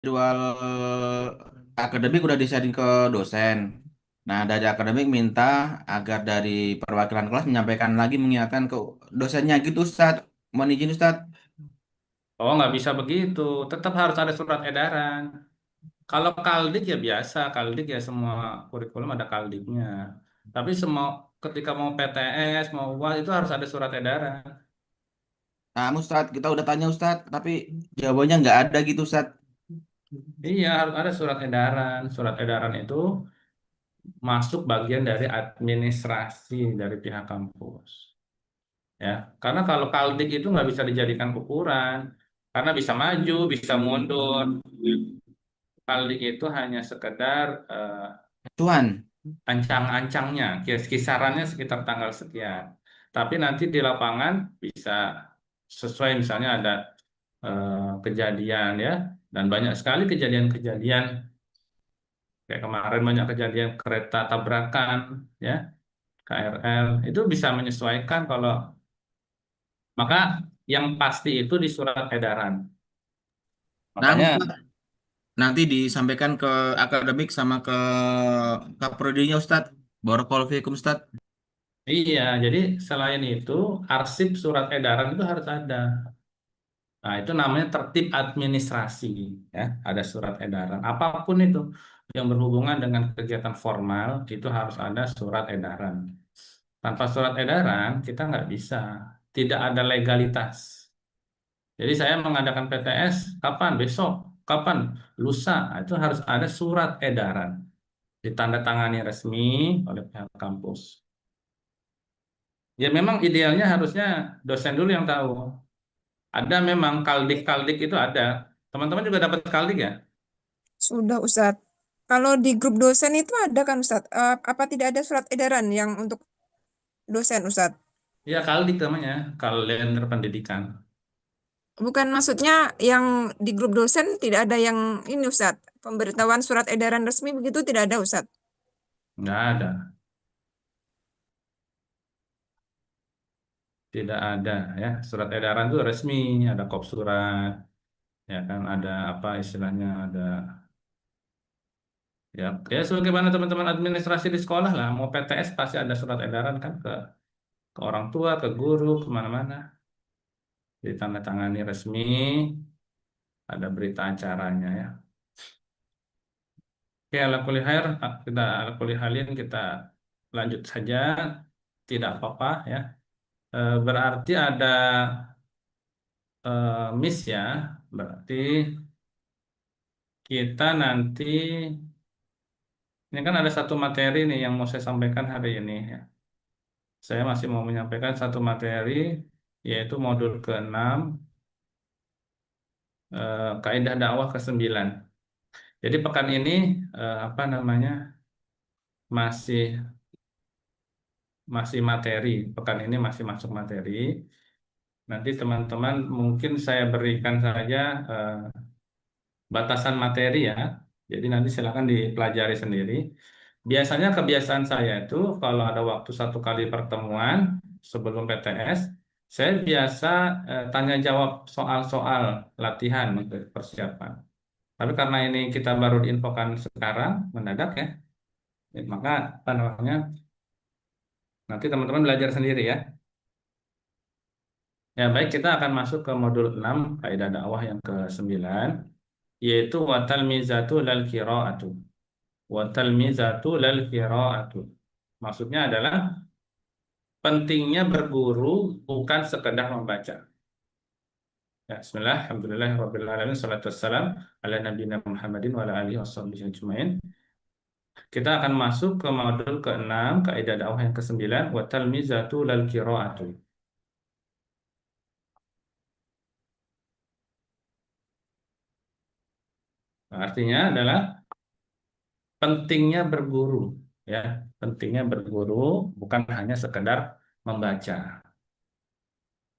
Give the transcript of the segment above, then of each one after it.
jadwal akademik udah disaring ke dosen. Nah, dari akademik minta agar dari perwakilan kelas menyampaikan lagi mengingatkan ke dosennya gitu, Ustaz. Mohon izin, Ustaz. Oh, nggak bisa begitu. Tetap harus ada surat edaran. Kalau kaldik ya biasa, kaldik ya semua kurikulum ada kaldiknya. Tapi semua ketika mau PTS, mau UAS itu harus ada surat edaran. Nah, Ustaz, kita udah tanya, Ustaz, tapi jawabannya nggak ada gitu, Ustaz. Iya, harus ada surat edaran. Surat edaran itu masuk bagian dari administrasi dari pihak kampus. Ya, karena kalau kaldik itu nggak bisa dijadikan ukuran, karena bisa maju, bisa mundur. Kaldik itu hanya sekedar Cuan. ancang-ancangnya, kisarannya sekitar tanggal sekian. Tapi nanti di lapangan bisa sesuai misalnya ada kejadian ya, dan banyak sekali kejadian-kejadian kayak kemarin banyak kejadian kereta tabrakan ya, KRL itu bisa menyesuaikan kalau maka yang pasti itu di surat edaran. Nah, Makanya Ustaz, nanti disampaikan ke akademik sama ke kaprodinya, Ustaz. Barakallahu fiikum, Ustaz. iya, jadi selain itu arsip surat edaran itu harus ada. Nah, itu namanya tertib administrasi, ya. Ada surat edaran. Apapun itu yang berhubungan dengan kegiatan formal itu harus ada surat edaran. Tanpa surat edaran kita nggak bisa. Tidak ada legalitas. Jadi saya mengadakan PTS kapan? Besok. Kapan? Lusa. Nah, itu harus ada surat edaran. Ditandatangani resmi oleh pihak kampus. Ya memang idealnya harusnya dosen dulu yang tahu. Ada memang kaldik-kaldik itu ada. Teman-teman juga dapat kaldik ya? Sudah, Ustadz. Kalau di grup dosen itu ada kan, Ustadz? Apa tidak ada surat edaran yang untuk dosen, Ustadz? Ya kaldik namanya, kalender pendidikan. Bukan maksudnya yang di grup dosen tidak ada yang ini, Ustadz. Pemberitahuan surat edaran resmi begitu tidak ada, Ustadz. Nggak ada, tidak ada ya. Surat edaran itu resmi, ada kop surat, ya kan, ada apa istilahnya, ada ya, ya sebagaimana teman-teman administrasi di sekolah lah. Mau PTS pasti ada surat edaran kan ke orang tua, ke guru, kemana-mana. Ditandatangani resmi, ada berita acaranya ya. Oke, ala kulli khair, kita ala kulli halin kita lanjut saja, tidak apa-apa ya. Berarti ada miss ya, berarti kita nanti ini kan ada satu materi nih yang mau saya sampaikan hari ini ya. Saya masih mau menyampaikan satu materi yaitu modul ke-6 kaidah dakwah ke-9. Jadi pekan ini apa namanya masih masih materi, pekan ini masih masuk materi. Nanti teman-teman mungkin saya berikan saja eh, batasan materi ya. Jadi nanti silakan dipelajari sendiri. Biasanya kebiasaan saya itu kalau ada waktu satu kali pertemuan sebelum PTS, saya biasa tanya jawab soal-soal latihan untuk persiapan. Tapi karena ini kita baru diinfokan sekarang mendadak ya, maka apa namanya nanti teman-teman belajar sendiri ya. Ya baik, kita akan masuk ke modul 6 kaidah dakwah yang ke-9 yaitu watal mizatu lal qiraatu. Watal mizatu lal qiraatu. Maksudnya adalah pentingnya berguru bukan sekedar membaca. Ya, bismillah, alhamdulillah, rabbil alamin, salatu wassalam ala nabiyina Muhammadin wa ala alihi washabihi ajmain. Kita akan masuk ke modul ke-6, kaidah dakwah yang ke-9, wa talmizatu lal qiraatu. Nah, artinya adalah pentingnya berguru, ya, pentingnya berguru bukan hanya sekedar membaca.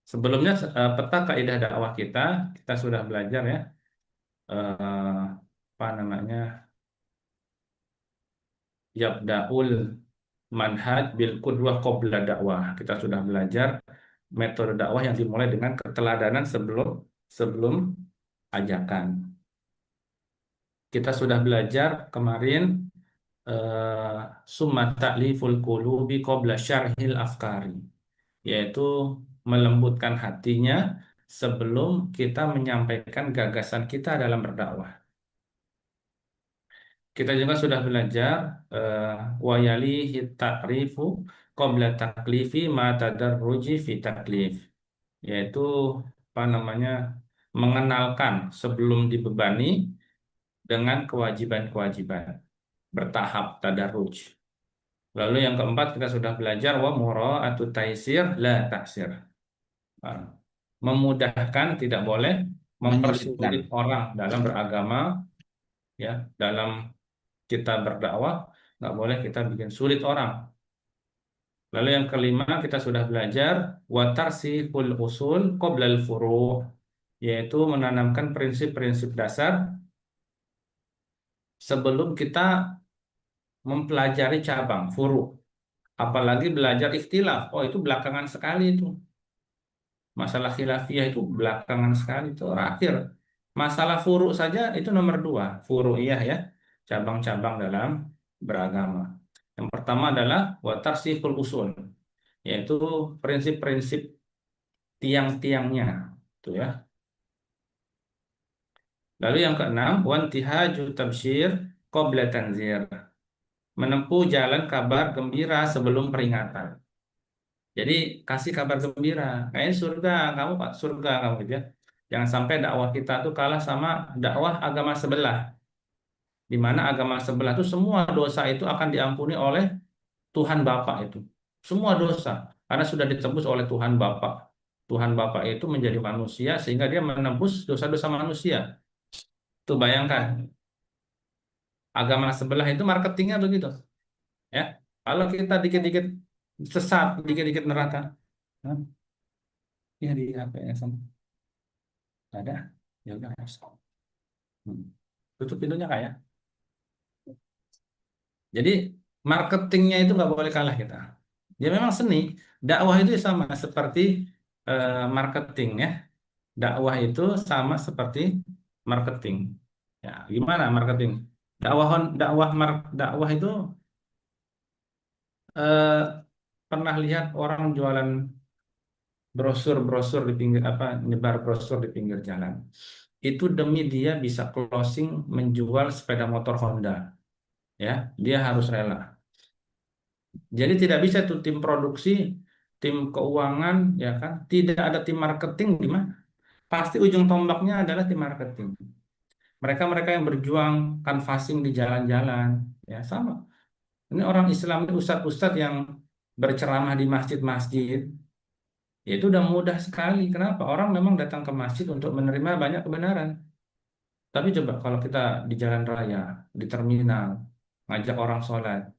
Sebelumnya peta kaidah dakwah kita sudah belajar ya, apa namanya, yabda'ul manhaj bil qudwah qabla dakwah. Kita sudah belajar metode dakwah yang dimulai dengan keteladanan sebelum sebelum ajakan. kita sudah belajar kemarin summa ta'liful qulubi qabla syarhil afkari, yaitu melembutkan hatinya sebelum kita menyampaikan gagasan kita dalam berdakwah. Kita juga sudah belajar eh, wayalihi ta'rifu qabla taklifi ma tadarruji fi taklif, yaitu apa namanya, mengenalkan sebelum dibebani dengan kewajiban-kewajiban bertahap tadarruj. Lalu yang keempat kita sudah belajar wa mura'atu taisir la taksir. Nah, memudahkan, tidak boleh Menyulitkan. mempersulit orang dalam beragama, ya, dalam kita berdakwah nggak boleh kita bikin sulit orang. Lalu yang kelima kita sudah belajar wa tarsihul usul qabla al furu', yaitu menanamkan prinsip-prinsip dasar sebelum kita mempelajari cabang furu'. Apalagi belajar ikhtilaf. Oh, itu belakangan sekali itu. Masalah khilafiyah itu belakangan sekali, itu terakhir. Masalah furu' saja itu nomor dua. Furu'iyah, ya. Cabang-cabang dalam beragama. Yang pertama adalah wa tarsihul usul, yaitu prinsip-prinsip tiang-tiangnya. Itu, ya. Lalu yang keenam, wantihaju tabsyir qabla tanzir. Menempuh jalan kabar gembira sebelum peringatan. Jadi kasih kabar gembira, kayaknya surga kamu Pak, surga kamu gitu, ya. Jangan sampai dakwah kita tuh kalah sama dakwah agama sebelah, di mana agama sebelah itu semua dosa itu akan diampuni oleh Tuhan Bapa itu. Semua dosa karena sudah ditebus oleh Tuhan Bapa. Tuhan Bapa itu menjadi manusia sehingga dia menebus dosa-dosa manusia. Tuh bayangkan, agama sebelah itu marketingnya begitu, ya. Kalau kita dikit-dikit sesat, dikit-dikit neraka. Hah? Ya di apa ya sama? Ada, ya udah. Hmm. Tutup pintunya kak, ya. Jadi marketingnya itu nggak boleh kalah kita. Ya memang seni, dakwah itu sama seperti marketing, ya. Dakwah itu sama seperti marketing. Ya, gimana marketing? Dakwah itu eh, pernah lihat orang jualan brosur-brosur di pinggir apa, nyebar brosur di pinggir jalan. Itu demi dia bisa closing menjual sepeda motor Honda, ya. Dia harus rela. Jadi tidak bisa tuh tim produksi, tim keuangan, ya kan? Tidak ada tim marketing di mana? Pasti ujung tombaknya adalah tim marketing. Mereka-mereka yang berjuang canvassing di jalan-jalan, ya sama. Ini orang Islam, ini ustadz-ustadz yang berceramah di masjid-masjid, ya itu udah mudah sekali. Kenapa? Orang memang datang ke masjid untuk menerima banyak kebenaran. Tapi coba kalau kita di jalan raya, di terminal, ngajak orang sholat,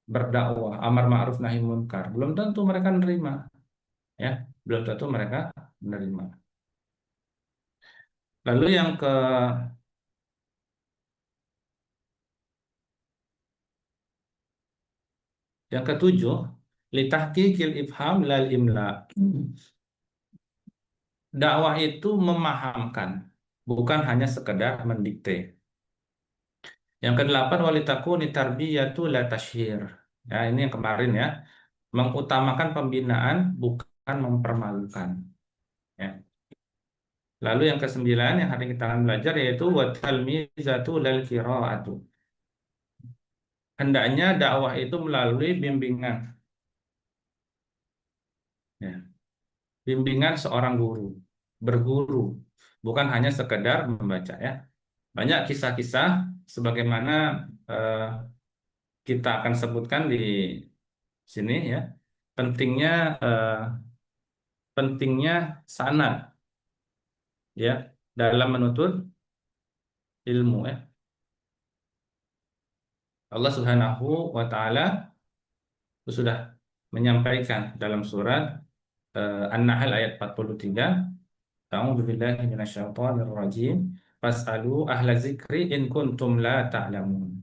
berdakwah, amar ma'ruf nahi munkar, belum tentu mereka menerima, ya. Belum tentu mereka menerima. Lalu yang ketujuh, litahqiqil ifham lal imla. Dakwah itu memahamkan, bukan hanya sekedar mendikte. Yang kedelapan, walitakuni tarbiyatu la tashhir. Ya, ini yang kemarin, ya. Mengutamakan pembinaan bukan mempermalukan, ya. Lalu yang kesembilan yang hari kita akan belajar yaitu wa talmizatu lal qiraatu. Hendaknya dakwah itu melalui bimbingan, ya. Bimbingan seorang guru, berguru, bukan hanya sekedar membaca, ya. Banyak kisah-kisah sebagaimana eh, kita akan sebutkan di sini, ya. Pentingnya eh, pentingnya sanad, ya, dalam menuntut ilmu, ya. Allah Subhanahu wa taala sudah menyampaikan dalam surat An-Nahl ayat 43, A'udzu billahi minasyaitonir rajim, fas'alu ahla zikri in kuntum la ta'lamun.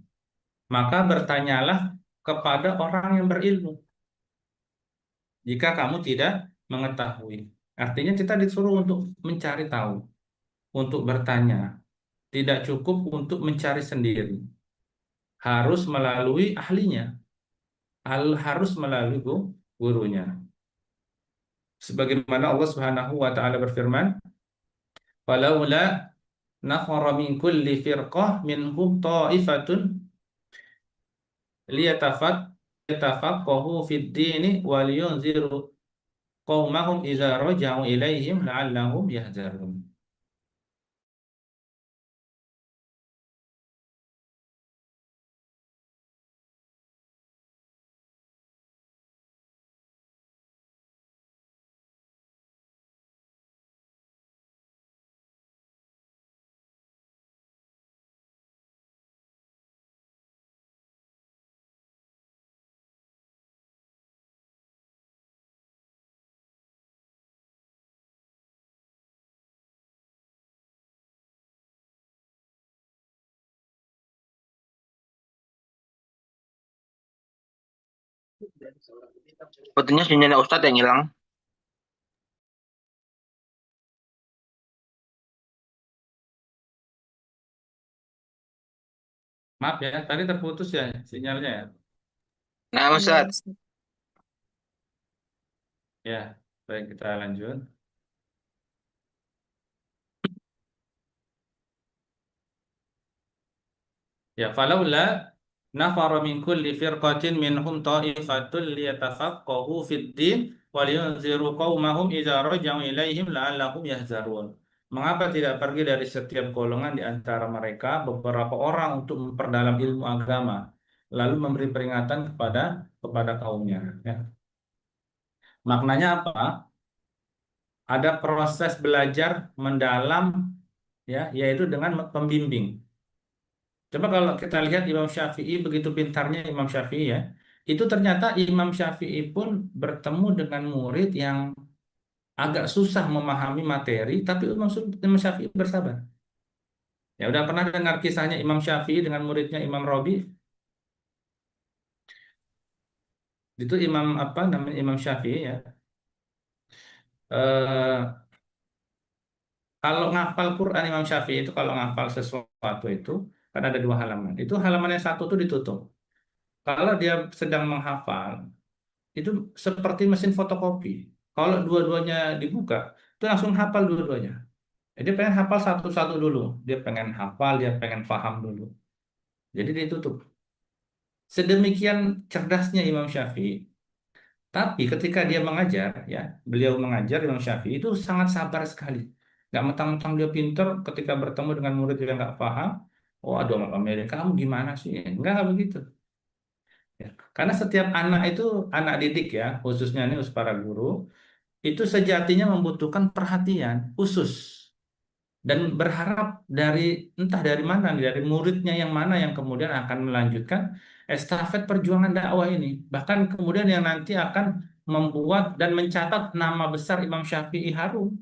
Maka bertanyalah kepada orang yang berilmu jika kamu tidak mengetahui. Artinya kita disuruh untuk mencari tahu, untuk bertanya. tidak cukup untuk mencari sendiri, harus melalui ahlinya, harus melalui gurunya. Sebagaimana Allah Subhanahu wa taala berfirman, "Walaula nafara min kulli firqah minhum ta'ifatun liyatafaqahu fid dini wa liyunziru qaumahum idza raja'u ilaihim la'allahum yahzarun." Sepertinya sinyalnya Ustadz yang hilang. Maaf ya, tadi terputus ya sinyalnya ya. Nah, Iya, Ustadz. Ustaz. Ya, baik kita lanjut. Ya, falaula nafara min kulli firqatin minhum ta'ifatun liyatafaqahu fid din wa liyunziru qaumahum idza raja'u ilaihim la'allahum yahzarun. Mengapa tidak pergi dari setiap golongan di antara mereka beberapa orang untuk memperdalam ilmu agama, lalu memberi peringatan kepada kaumnya, ya. Maknanya apa? Ada proses belajar mendalam, ya, yaitu dengan pembimbing. Coba kalau kita lihat Imam Syafi'i, begitu pintarnya Imam Syafi'i ya, itu ternyata Imam Syafi'i pun bertemu dengan murid yang agak susah memahami materi, tapi Imam Syafi'i bersabar. Ya udah pernah dengar kisahnya Imam Syafi'i dengan muridnya Imam Robi? Itu Imam apa namanya Imam Syafi'i ya. Eh, Kalau ngafal Quran Imam Syafi'i itu kalau ngafal sesuatu itu kan ada dua halaman. Itu halaman yang satu tuh ditutup. Kalau dia sedang menghafal itu seperti mesin fotokopi. Kalau dua-duanya dibuka, itu langsung hafal dua-duanya. Jadi dia pengen hafal satu-satu dulu. Dia pengen hafal, dia pengen paham dulu. Jadi ditutup. Sedemikian cerdasnya Imam Syafi'i. Tapi ketika dia mengajar, ya, beliau mengajar Imam Syafi'i itu sangat sabar sekali. Nggak mentang-mentang dia pinter ketika bertemu dengan murid yang nggak paham. Oh, aduh, Amerika, kamu gimana sih? Nggak begitu. Ya. Karena setiap anak itu, anak didik ya, khususnya ini para guru, itu sejatinya membutuhkan perhatian khusus dan berharap dari entah dari mana nih, dari muridnya yang mana yang kemudian akan melanjutkan estafet perjuangan dakwah ini, bahkan kemudian yang nanti akan membuat dan mencatat nama besar Imam Syafi'i harum,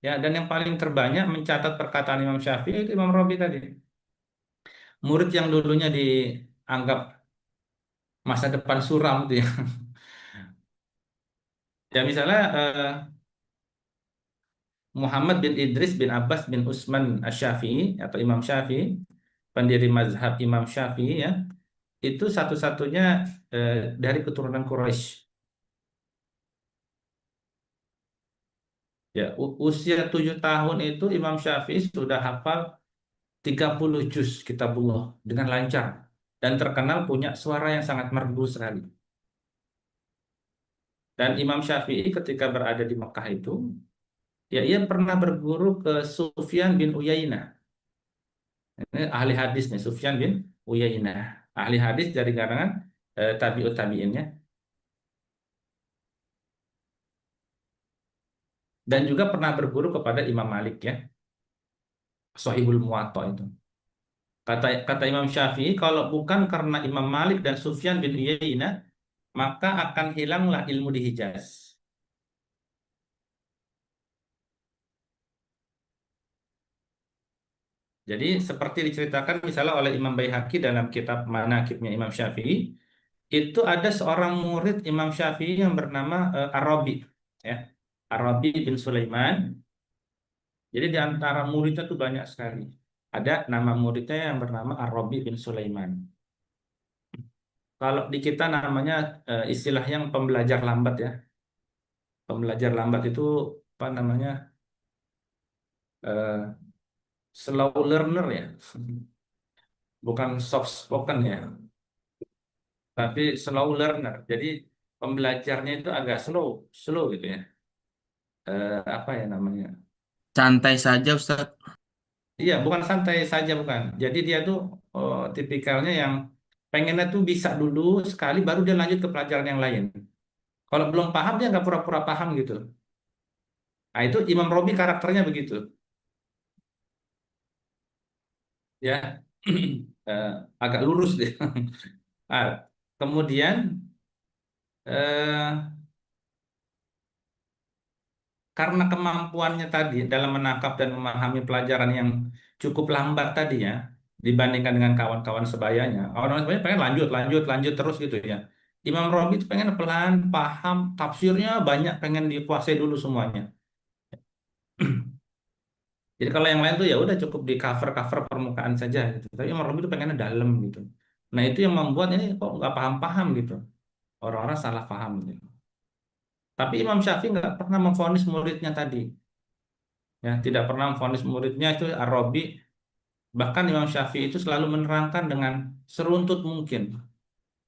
ya, dan yang paling terbanyak mencatat perkataan Imam Syafi'i itu Imam Rabi tadi, murid yang dulunya dianggap masa depan suram itu ya. Ya misalnya Muhammad bin Idris bin Abbas bin Utsman Asy-Syafi'i atau Imam Syafi'i, pendiri mazhab Imam Syafi'i ya, itu satu-satunya eh, dari keturunan Quraisy. Ya, usia 7 tahun itu Imam Syafi'i sudah hafal 30 juz kitabullah dengan lancar dan terkenal punya suara yang sangat merdu sekali. Dan Imam Syafi'i ketika berada di Mekah itu, ya ia pernah berguru ke Sufyan bin Uyainah. Ini ahli hadis nih, Sufyan bin Uyainah. Ahli hadis dari kalangan tabi'ut tabi'innya. Dan juga pernah berguru kepada Imam Malik ya, Shahibul Muwatta itu. Kata Imam Syafi'i, kalau bukan karena Imam Malik dan Sufyan bin Uyainah, maka akan hilanglah ilmu di Hijaz. Jadi seperti diceritakan misalnya oleh Imam Baihaqi dalam kitab Manaqibnya Imam Syafi'i, itu ada seorang murid Imam Syafi'i yang bernama Arabi, ya, Arabi bin Sulaiman. Jadi di antara muridnya tuh banyak sekali. ada nama muridnya yang bernama Ar-Rabi bin Sulaiman. Kalau di kita namanya istilah yang pembelajar lambat ya. Pembelajar lambat itu apa namanya? eh, Slow learner ya. Bukan soft spoken ya, tapi slow learner. Jadi pembelajarnya itu agak slow, slow gitu ya. Apa ya namanya? Santai saja Ustadz. Iya, bukan santai saja bukan. Jadi dia tuh tipikalnya yang pengennya tuh bisa dulu sekali baru dia lanjut ke pelajaran yang lain. Kalau belum paham dia nggak pura-pura paham gitu. Nah itu Imam Robi karakternya begitu, ya. Eh, Agak lurus dia. Ah, kemudian eh, karena kemampuannya tadi dalam menangkap dan memahami pelajaran yang cukup lambat tadi ya, dibandingkan dengan kawan-kawan sebayanya. Kawan-kawan sebaya pengen lanjut, lanjut, lanjut terus gitu ya. Imam Robi itu pengen pelan, paham, tafsirnya banyak, pengen dikuasai dulu semuanya. Jadi kalau yang lain tuh ya udah cukup di cover-cover permukaan saja gitu. Tapi Imam Robi itu pengennya dalam gitu. Nah itu yang membuat ini kok nggak paham-paham gitu. Orang-orang salah paham gitu. Tapi Imam Syafi'i nggak pernah memvonis muridnya tadi. Ya, tidak pernah memvonis muridnya itu Ar-Rabi. Bahkan Imam Syafi'i itu selalu menerangkan dengan seruntut mungkin.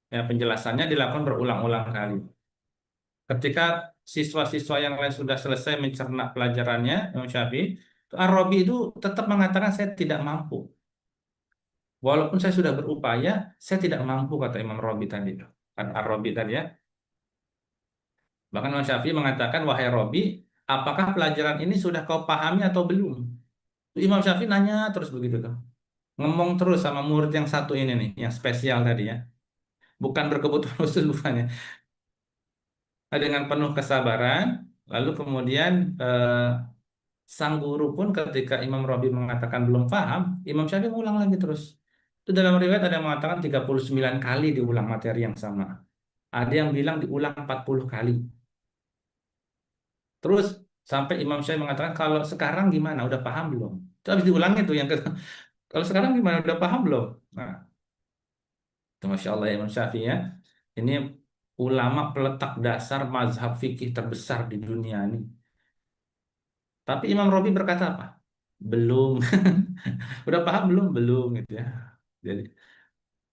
Ya, penjelasannya dilakukan berulang-ulang kali. Ketika siswa-siswa yang lain sudah selesai mencerna pelajarannya, Imam Syafi'i, Ar-Rabi itu tetap mengatakan saya tidak mampu. Walaupun saya sudah berupaya, saya tidak mampu kata Imam Rabi tadi. Kan Ar-Rabi tadi ya. Bahkan Imam Syafi'i mengatakan, wahai Rabi, apakah pelajaran ini sudah kau pahami atau belum? Imam Syafi'i nanya terus begitu tuh. Ngomong terus sama murid yang satu ini nih, yang spesial tadi ya. Bukan berkebutuhan khusus bukannya. Dengan penuh kesabaran, lalu kemudian sang guru pun ketika Imam Rabi mengatakan belum paham, Imam Syafi'i mengulang lagi terus. Itu dalam riwayat ada yang mengatakan 39 kali diulang materi yang sama. Ada yang bilang diulang 40 kali. Terus sampai Imam Syafi'i mengatakan kalau sekarang gimana? Udah paham belum? Itu habis diulang itu yang kalau sekarang gimana? Udah paham belum? Nah, itu Masya Allah ya Imam Syafi'i ya. Ini ulama peletak dasar mazhab fikih terbesar di dunia ini. Tapi Imam Robi berkata apa? Belum. Udah paham belum? Belum gitu ya. Jadi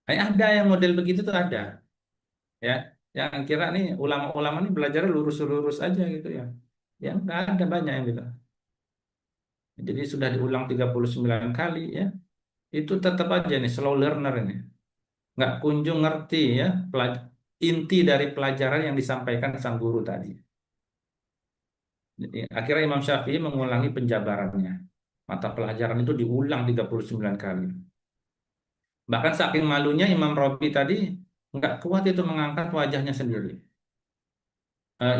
ada yang model begitu tuh ada ya. Yang kira nih ulama-ulama nih belajarnya lurus-lurus aja gitu ya. Ya nggak ada banyak yang gitu. Jadi sudah diulang 39 kali ya. Itu tetap aja nih slow learner ini. Nggak kunjung ngerti ya inti dari pelajaran yang disampaikan sang guru tadi. Jadi, akhirnya Imam Syafi'i mengulangi penjabarannya. Mata pelajaran itu diulang 39 kali. Bahkan saking malunya Imam Rabi tadi nggak kuat itu mengangkat wajahnya sendiri.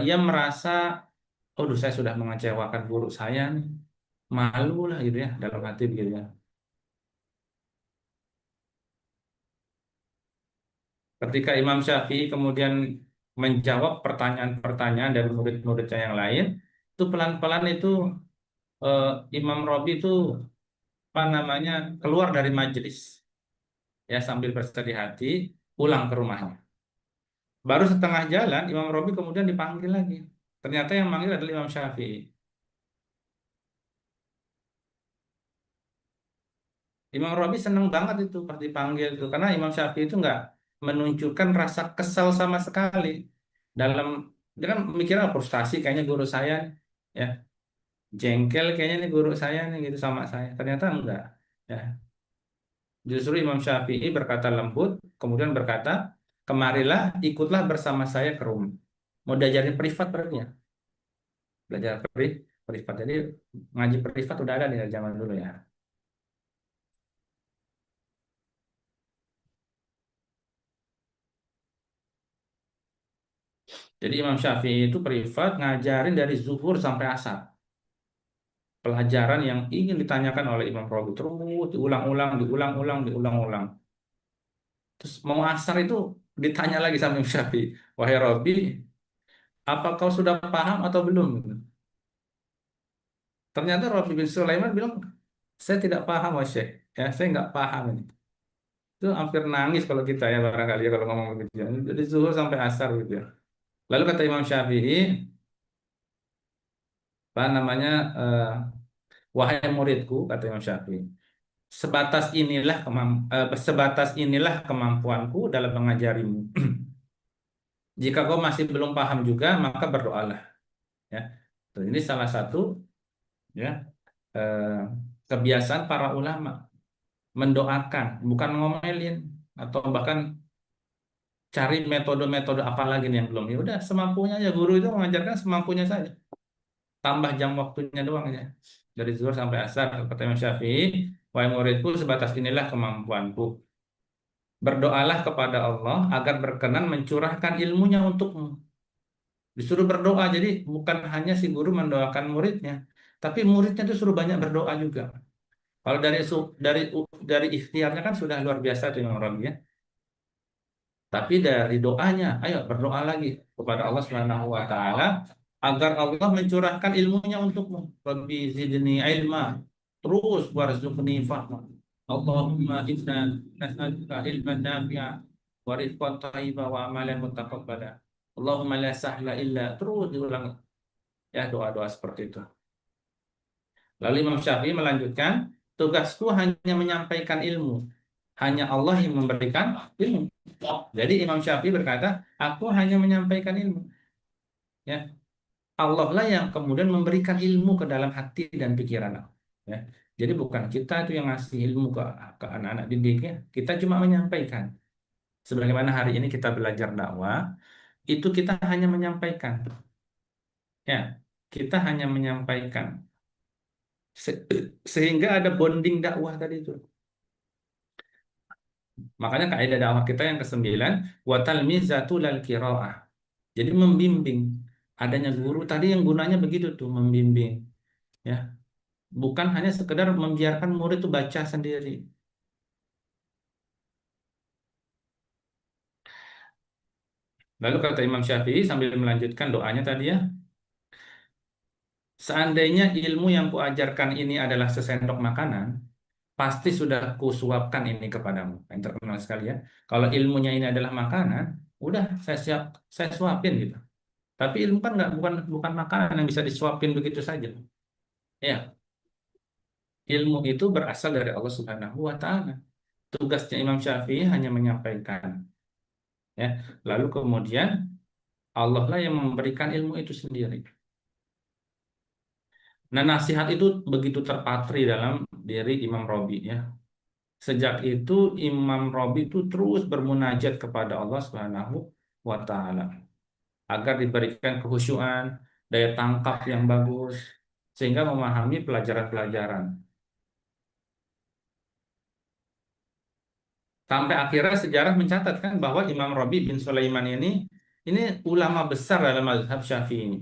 Ia merasa, oh saya sudah mengecewakan guru saya nih. Malu lah gitu ya dalam hati begitu ya. Ketika Imam Syafi'i kemudian menjawab pertanyaan-pertanyaan dari murid-muridnya yang lain, itu pelan-pelan itu eh, Imam Rabi itu apa namanya keluar dari majelis ya sambil bersedih hati pulang ke rumahnya. Baru setengah jalan Imam Robi kemudian dipanggil lagi. Ternyata yang manggil adalah Imam Syafi'i. Imam Robi seneng banget itu pas dipanggil itu karena Imam Syafi'i itu nggak menunjukkan rasa kesal sama sekali dalam dia kan mikirnya frustasi kayaknya guru saya ya jengkel kayaknya nih guru saya nih gitu sama saya. Ternyata enggak ya. Justru Imam Syafi'i berkata lembut kemudian berkata kemarilah ikutlah bersama saya ke rumah. Mau diajarin privat berarti ya. Belajar privat. Jadi ngaji privat udah ada nih dari zaman dulu ya. Jadi Imam Syafi'i itu privat ngajarin dari zuhur sampai asar. Pelajaran yang ingin ditanyakan oleh Imam Rabi terus diulang-ulang, diulang-ulang, diulang-ulang. Terus mau asar itu ditanya lagi sama Imam Syafi'i, wahai Rabi, apa kau sudah paham atau belum? Ternyata Rabi bin Sulaiman bilang, saya tidak paham, Wahai Syekh. Ya, saya nggak paham ini. Itu hampir nangis kalau kita ya barangkali ya kalau ngomong begitu ya. Jadi zuhur sampai asar gitu ya. Lalu kata Imam Syafi'i, apa namanya, eh, wahai muridku, kata Imam Syafi'i, sebatas inilah kemampuanku dalam mengajarimu. Jika kau masih belum paham juga, maka berdoalah. Ya, tuh, ini salah satu ya eh, kebiasaan para ulama mendoakan, bukan ngomelin atau bahkan cari metode-metode apa lagi nih yang belum. Ya udah semampunya aja, guru itu mengajarkan semampunya saja. Tambah jam waktunya doang ya. Dari zuhur sampai asar kata Imam Syafi'i, wahai muridku sebatas inilah kemampuanku. Berdoalah kepada Allah agar berkenan mencurahkan ilmunya untukmu. Disuruh berdoa, jadi bukan hanya si guru mendoakan muridnya, tapi muridnya itu suruh banyak berdoa juga. Kalau dari ikhtiarnya kan sudah luar biasa tuh Imam Rabi ya. Tapi dari doanya, ayo berdoa lagi kepada Allah Subhanahu wa taala agar Allah mencurahkan ilmunya untukmu. Rabbi zidni ilma. Terus warzuqni fahma. Allahumma inna nas'aluka ilman nafi'a wa rizqan thayyiban wa amalan mutaqabbala. Allahumma la sahla illa, terus diulang ya doa-doa seperti itu. Lalu Imam Syafi'i melanjutkan, tugasku hanya menyampaikan ilmu. Hanya Allah yang memberikan ilmu. Jadi Imam Syafi'i berkata, aku hanya menyampaikan ilmu. Ya, Allah lah yang kemudian memberikan ilmu ke dalam hati dan pikiran aku. Ya. Jadi bukan kita itu yang ngasih ilmu ke anak-anak didiknya, kita cuma menyampaikan. Sebagaimana hari ini kita belajar dakwah, itu kita hanya menyampaikan. Ya, kita hanya menyampaikan. Se- Sehingga ada bonding dakwah tadi itu. Makanya kaidah dakwah kita yang kesembilan, wa talmizatul lal qiraah. Jadi membimbing. Adanya guru tadi yang gunanya begitu tuh, membimbing. Ya, bukan hanya sekedar membiarkan murid itu baca sendiri. Lalu kata Imam Syafi'i sambil melanjutkan doanya tadi ya, seandainya ilmu yang kuajarkan ini adalah sesendok makanan, pasti sudah kusuapkan ini kepadamu. Yang terkenal sekali ya. Kalau ilmunya ini adalah makanan, udah saya suapin gitu. Tapi ilmu kan nggak bukan bukan makanan yang bisa disuapin begitu saja. Ya, ilmu itu berasal dari Allah Subhanahu wa taala. Tugasnya Imam Syafi'i hanya menyampaikan, ya. Lalu kemudian Allah lah yang memberikan ilmu itu sendiri. Nah, nasihat itu begitu terpatri dalam diri Imam Robi ya. Sejak itu Imam Robi itu terus bermunajat kepada Allah Subhanahu wa taala agar diberikan kehusyuan, daya tangkap yang bagus sehingga memahami pelajaran-pelajaran. Sampai akhirnya sejarah mencatatkan bahwa Imam Rabi bin Sulaiman ini ulama besar dalam mazhab Syafi'i ini.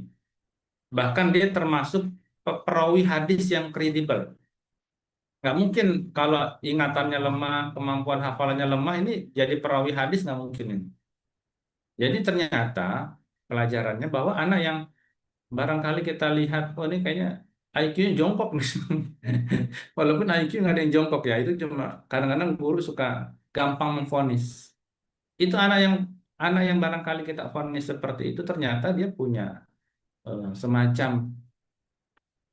Bahkan dia termasuk perawi hadis yang kredibel. Nggak mungkin kalau ingatannya lemah, kemampuan hafalannya lemah, ini jadi perawi hadis nggak mungkin ini. Jadi ternyata pelajarannya bahwa anak yang barangkali kita lihat, oh ini kayaknya IQ-nya jongkok nih. Walaupun IQ nggak ada yang jongkok ya, itu cuma kadang-kadang guru suka gampang memvonis. Itu anak yang barangkali kita vonis seperti itu ternyata dia punya semacam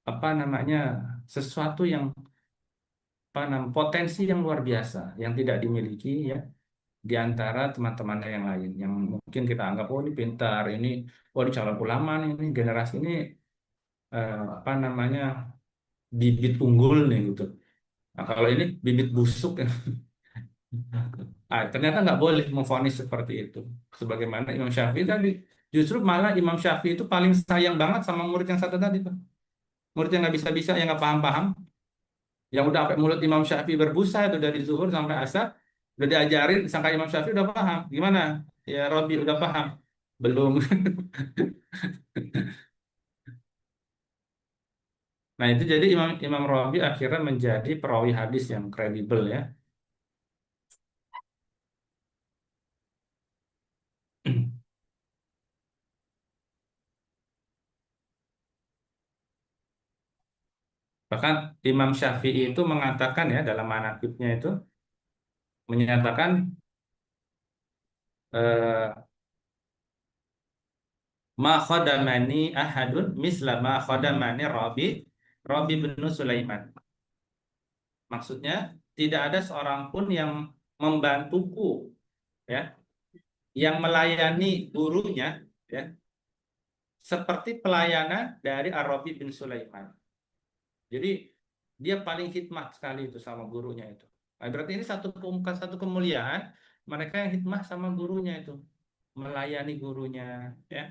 apa namanya sesuatu yang potensi yang luar biasa yang tidak dimiliki ya di antara teman-temannya yang lain yang mungkin kita anggap oh ini pintar ini oh ini calon ulama nih ini generasi ini apa namanya bibit unggul nih gitu. Nah, kalau ini bibit busuk ya. Ternyata nggak boleh memvonis seperti itu. Sebagaimana Imam Syafi'i tadi, justru malah Imam Syafi'i itu paling sayang banget sama murid yang satu tadi tuh. Murid yang nggak bisa-bisa, yang nggak paham-paham, yang udah sampai mulut Imam Syafi'i berbusa itu dari zuhur sampai asar, udah diajarin, sangka Imam Syafi'i udah paham. Gimana? Ya Robi udah paham? Belum. Nah itu jadi Imam Imam Robi akhirnya menjadi perawi hadis yang kredibel ya. Bahkan Imam Syafi'i itu mengatakan ya dalam manaqibnya itu menyatakan eh, ma khadamani ahadun misla ma khadamani Rabi bin Sulaiman. Maksudnya tidak ada seorang pun yang membantuku ya, yang melayani gurunya ya, seperti pelayanan dari Ar-Rabi bin Sulaiman. Jadi dia paling khidmat sekali itu sama gurunya itu. Nah, berarti ini satu kemuliaan mereka yang khidmat sama gurunya itu, melayani gurunya ya,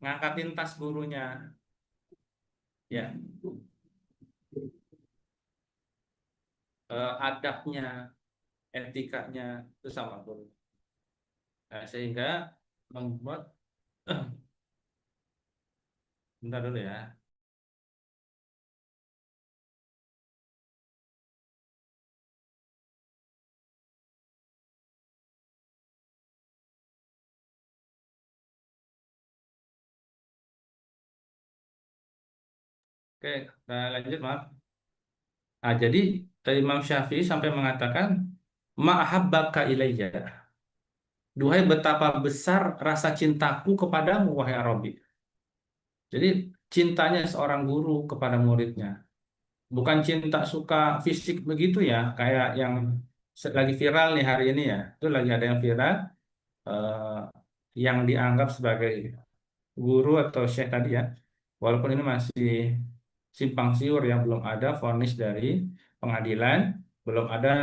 ngangkatin tas gurunya ya, adabnya, etikanya itu sama guru. Nah, sehingga membuat bentar dulu ya. Oke, nah lanjut maaf. Nah, jadi Imam Syafi'i sampai mengatakan ma'ahabbaka ilayya. Duhai betapa besar rasa cintaku kepadamu wahai Arabi. Jadi cintanya seorang guru kepada muridnya. Bukan cinta suka fisik begitu ya, kayak yang lagi viral nih hari ini ya. Itu lagi ada yang viral eh, yang dianggap sebagai guru atau syekh tadi ya. Walaupun ini masih simpang siur ya, belum ada vonis dari pengadilan, belum ada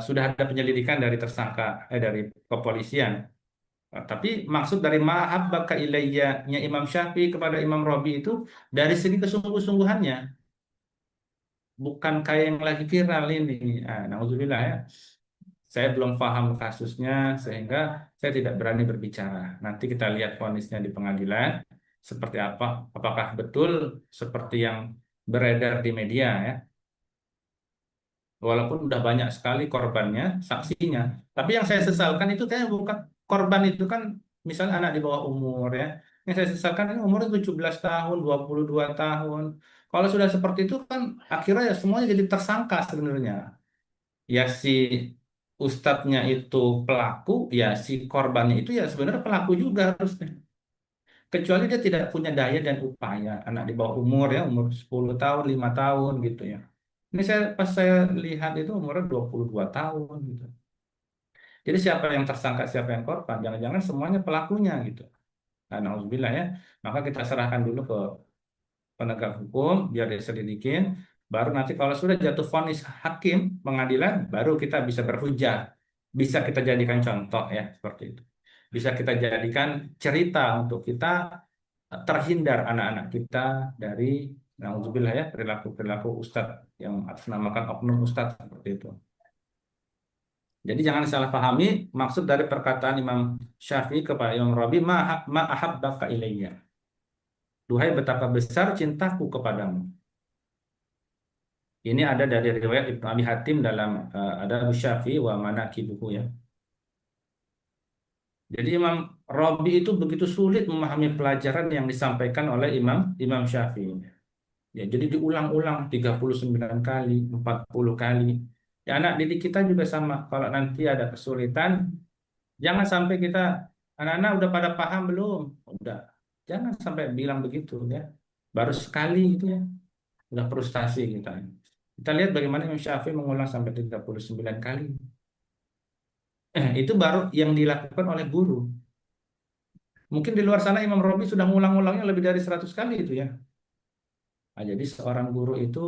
sudah ada penyelidikan dari tersangka dari kepolisian. Tapi maksud dari mahabbaka ilayyanya Imam Syafi'i kepada Imam Rabi itu dari segi kesungguh-sungguhannya, bukan kayak yang lagi viral ini. Nauzubillah ya. Saya belum paham kasusnya sehingga saya tidak berani berbicara. Nanti kita lihat vonisnya di pengadilan seperti apa, apakah betul seperti yang beredar di media ya. Walaupun udah banyak sekali korbannya, saksinya. Tapi yang saya sesalkan itu kayaknya bukan korban itu kan misalnya anak di bawah umur ya. Yang saya sesalkan ini umurnya 17 tahun, 22 tahun. Kalau sudah seperti itu kan akhirnya ya semuanya jadi tersangka sebenarnya. Ya si ustadznya itu pelaku, ya si korbannya itu ya sebenarnya pelaku juga harusnya. Kecuali dia tidak punya daya dan upaya. Anak di bawah umur ya, umur 10 tahun, 5 tahun gitu ya. Ini pas saya lihat itu umurnya 22 tahun gitu. Jadi siapa yang tersangka, siapa yang korban, jangan-jangan semuanya pelakunya gitu. Nah, nauzubillah ya. Maka kita serahkan dulu ke penegak hukum biar diselidikin. Baru nanti kalau sudah jatuh vonis hakim pengadilan, baru kita bisa berhujah, bisa kita jadikan contoh ya seperti itu. Bisa kita jadikan cerita untuk kita terhindar anak-anak kita dari nauzubillah ya perilaku-perilaku ustadz yang atasnamakan oknum ustadz seperti itu. Jadi jangan salah pahami maksud dari perkataan Imam Syafi'i kepada Imam Rabi ma ahabbaka ilayya. Duhai betapa besar cintaku kepadamu. Ini ada dari riwayat Ibnu Abi Hatim dalam ada Syafi'i wa Manaqibuhu ya. Jadi Imam Rabi itu begitu sulit memahami pelajaran yang disampaikan oleh Imam Syafi'i. Ya, jadi diulang-ulang 39 kali, 40 kali. Ya, anak didik kita juga sama. Kalau nanti ada kesulitan, jangan sampai kita, anak-anak udah pada paham belum? Udah. Jangan sampai bilang begitu ya. Baru sekali itu ya, udah frustasi kita. Kita lihat bagaimana Imam Syafi'i mengulang sampai 39 kali. Itu baru yang dilakukan oleh guru. Mungkin di luar sana Imam Robi sudah mengulang-ulangnya lebih dari 100 kali itu ya. Nah, jadi seorang guru itu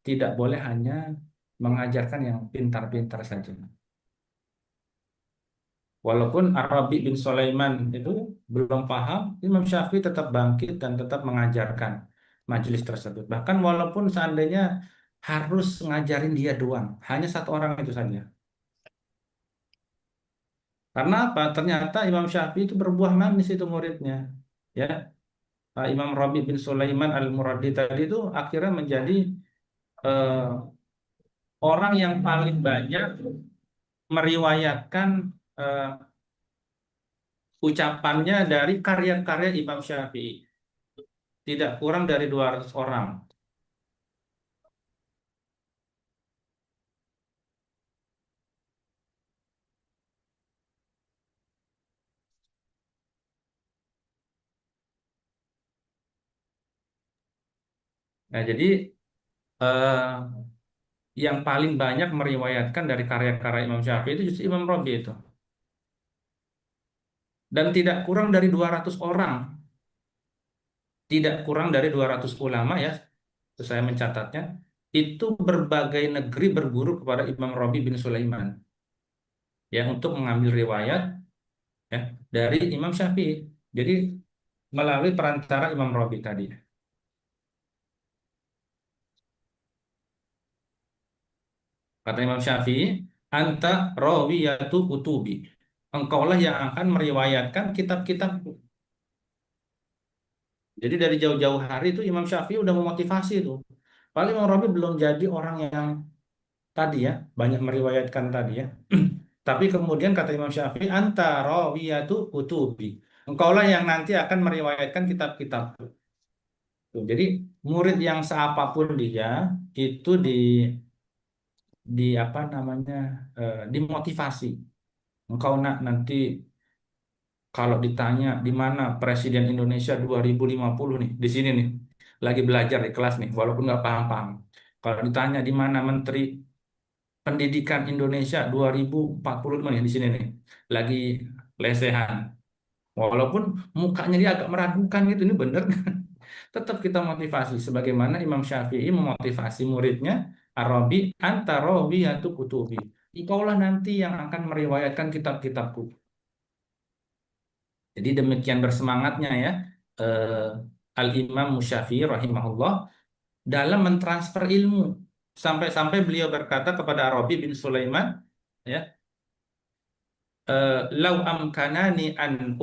tidak boleh hanya mengajarkan yang pintar-pintar saja. Walaupun Arabi bin Sulaiman itu belum paham, Imam Syafi'i tetap bangkit dan tetap mengajarkan majelis tersebut. Bahkan walaupun seandainya harus ngajarin dia doang, hanya satu orang itu saja. Karena apa? Ternyata Imam Syafi'i itu berbuah manis itu muridnya. Ya, Imam Rabi bin Sulaiman Al-Muradi tadi itu akhirnya menjadi eh, orang yang paling banyak meriwayatkan eh, ucapannya dari karya-karya Imam Syafi'i. Tidak kurang dari 200 orang. Nah, jadi eh, yang paling banyak meriwayatkan dari karya-karya Imam Syafi'i itu justru Imam Rabi itu. Dan tidak kurang dari 200 orang, tidak kurang dari 200 ulama ya, itu saya mencatatnya, itu berbagai negeri berguru kepada Imam Rabi bin Sulaiman ya untuk mengambil riwayat ya dari Imam Syafi'i. Jadi melalui perantara Imam Rabi tadi. Kata Imam Syafi'i, anta rawiyatu kutubi. Engkaulah yang akan meriwayatkan kitab-kitab. Jadi dari jauh-jauh hari itu Imam Syafi'i udah memotivasi itu. Paling Imam Rabi belum jadi orang yang tadi ya, banyak meriwayatkan tadi ya. Tapi kemudian kata Imam Syafi'i, anta rawiyatu kutubi. Engkaulah yang nanti akan meriwayatkan kitab-kitab. Tuh, jadi murid yang seapapun dia itu di apa namanya dimotivasi. Engkau nak nanti kalau ditanya di mana Presiden Indonesia 2050 nih, di sini nih, lagi belajar di kelas nih, walaupun nggak paham-paham. Kalau ditanya di mana Menteri Pendidikan Indonesia 2045 nih, di sini nih, lagi lesehan. Walaupun mukanya dia agak meragukan gitu, ini bener. Tetap kita motivasi. Sebagaimana Imam Syafi'i memotivasi muridnya, Arabi anta rawiyatu kutubi. Engkaulah nanti yang akan meriwayatkan kitab-kitabku. Jadi demikian bersemangatnya ya Al-Imam Musyafi'i rahimahullah dalam mentransfer ilmu sampai-sampai beliau berkata kepada Arabi bin Sulaiman ya lau amkanani an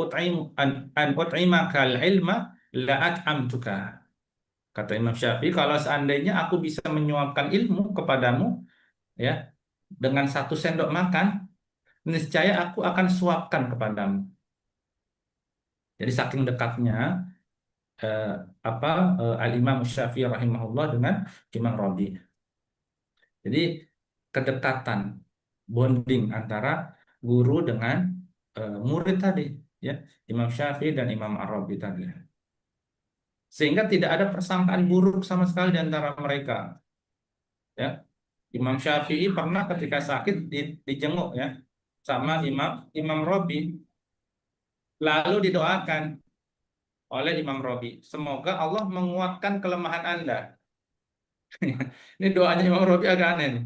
ut'imakal ilma la at'amtuka. Kata Imam Syafi'i, kalau seandainya aku bisa menyuapkan ilmu kepadamu ya dengan 1 sendok makan, niscaya aku akan suapkan kepadamu. Jadi saking dekatnya eh, apa Al-Imam Syafi'i rahimahullah dengan Imam Rabi. Jadi kedekatan bonding antara guru dengan murid tadi ya, Imam Syafi'i dan Imam Ar-Rabi tadi. Sehingga tidak ada persangkaan buruk sama sekali di antara mereka ya. Imam Syafi'i pernah ketika sakit dijenguk ya sama Imam Imam Rabi, lalu didoakan oleh Imam Rabi, semoga Allah menguatkan kelemahan Anda. Ini doanya Imam Rabi agak aneh nih.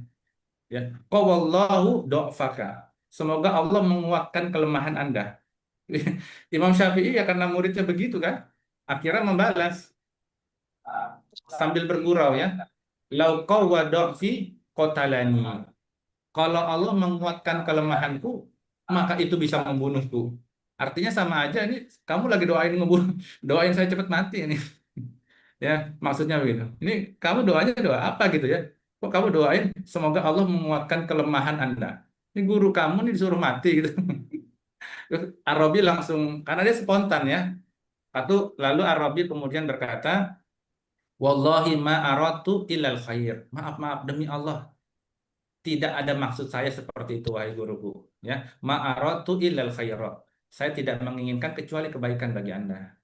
Ya, qawallahu do'faka. Semoga Allah menguatkan kelemahan Anda. Imam Syafi'i ya karena muridnya begitu kan, akhirnya membalas sambil bergurau ya. Lau qawwa do'fi qatalani. Kalau Allah menguatkan kelemahanku, maka itu bisa membunuhku. Artinya sama aja ini kamu lagi doain ngebunuh, doain saya cepat mati ini. Ya, maksudnya begitu. Ini kamu doanya doa apa gitu ya? Kok kamu doain semoga Allah menguatkan kelemahan Anda? Ini guru kamu nih disuruh mati gitu. Terus Arabi langsung karena dia spontan ya. Lalu Arabi kemudian berkata, "Wallahi ma aratu illal khair." Maaf, maaf demi Allah, tidak ada maksud saya seperti itu wahai guruku, ya. Ma aratu illal khair. Saya tidak menginginkan kecuali kebaikan bagi Anda.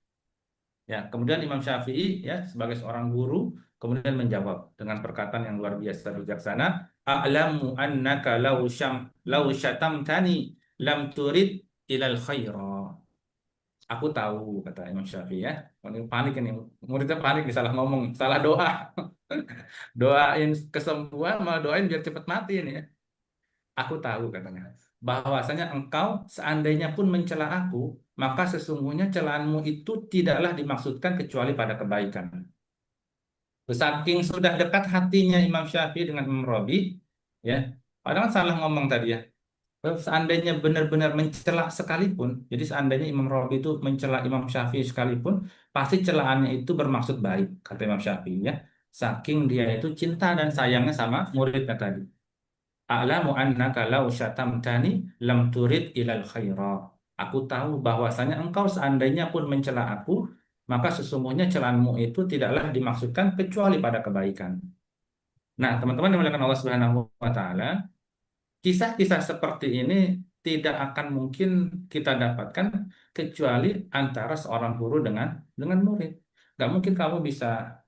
Ya, kemudian Imam Syafi'i ya sebagai seorang guru kemudian menjawab dengan perkataan yang luar biasa bijaksana, "A'lamu annaka law syatamtani lam turid ilal khaira." Aku tahu kata Imam Syafi'i ya. Ini panik ini, muridnya panik nih, salah ngomong, salah doa. Doain kesembuhan malah doain biar cepat mati ini ya. Aku tahu katanya bahwasanya engkau seandainya pun mencela aku, maka sesungguhnya celaanmu itu tidaklah dimaksudkan kecuali pada kebaikan. Saking sudah dekat hatinya Imam Syafi'i dengan Imam Rabi, ya, padahal salah ngomong tadi ya. Seandainya benar-benar mencela sekalipun, jadi seandainya Imam Rabi itu mencela Imam Syafi'i sekalipun, pasti celaannya itu bermaksud baik, kata Imam Syafi'i ya. Saking dia itu cinta dan sayangnya sama muridnya tadi. A'lamu annaka law syatamtani lam turid ilal khaira. Aku tahu bahwasanya engkau seandainya pun mencela aku, maka sesungguhnya celaanmu itu tidaklah dimaksudkan kecuali pada kebaikan. Nah, teman-teman yang dimuliakan Allah Subhanahu wa taala, kisah-kisah seperti ini tidak akan mungkin kita dapatkan kecuali antara seorang guru dengan murid. Gak mungkin kamu bisa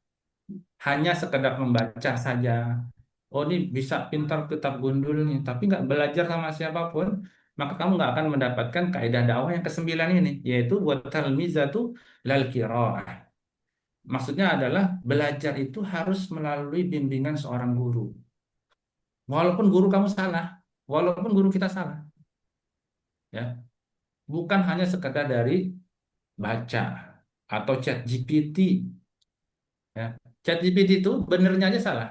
hanya sekedar membaca saja. Oh ini bisa pintar kitab gundul nih, tapi nggak belajar sama siapapun, maka kamu nggak akan mendapatkan kaidah dakwah yang kesembilan ini, yaitu wa talmizatu lal qiraah. Maksudnya adalah belajar itu harus melalui bimbingan seorang guru. Walaupun guru kamu salah, walaupun guru kita salah, ya, bukan hanya sekedar dari baca atau chat GPT, ya. Chat GPT itu benernya aja salah,